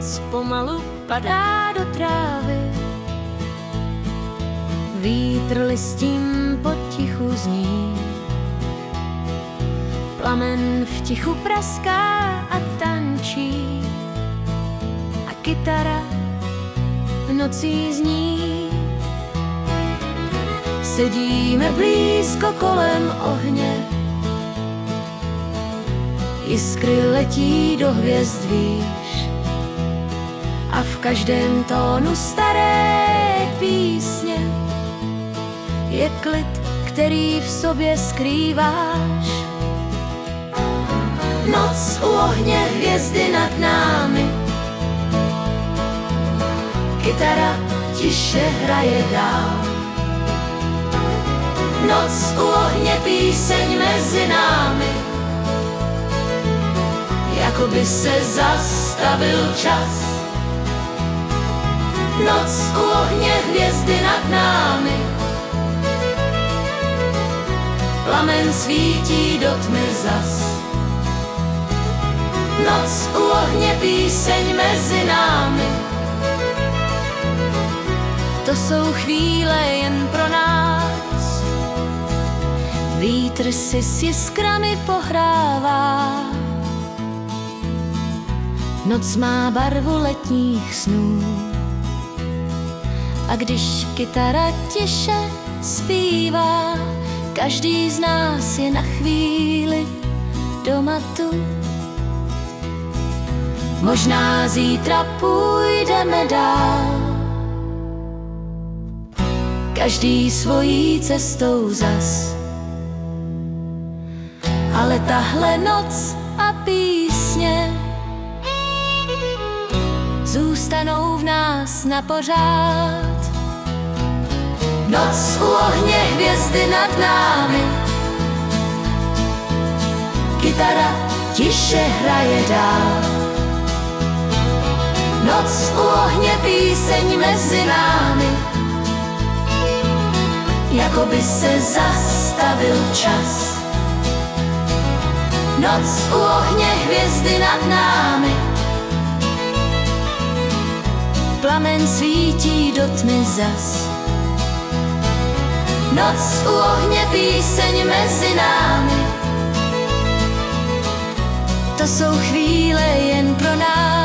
Noc pomalu padá do trávy, vítr listím potichu zní. Plamen v tichu praská a tančí a kytara v nocí zní. Sedíme blízko kolem ohně, jiskry letí do hvězd výš a v každém tónu staré písně je klid, který v sobě skrýváš. Noc u ohně, hvězdy nad námi, kytara tiše hraje dál. Noc u ohně, píseň mezi námi, jako by se zastavil čas. Noc u ohně, hvězdy nad námi, plamen svítí do tmy zas. Noc u ohně, píseň mezi námi, to jsou chvíle jen pro nás. Vítr si s jiskrami pohrává, noc má barvu letních snů. A když kytara tiše zpívá, každý z nás je na chvíli doma tu. Možná zítra půjdeme dál, každý svojí cestou zas. Ale tahle noc a písně zůstanou v nás na pořád. Noc u ohně, hvězdy nad námi, kytara tiše hraje dál. Noc u ohně, píseň mezi námi, jako by se zastavil čas. Noc u ohně, hvězdy nad námi, plamen svítí do tmy zas. Noc u ohně, píseň mezi námi, to jsou chvíle jen pro nás.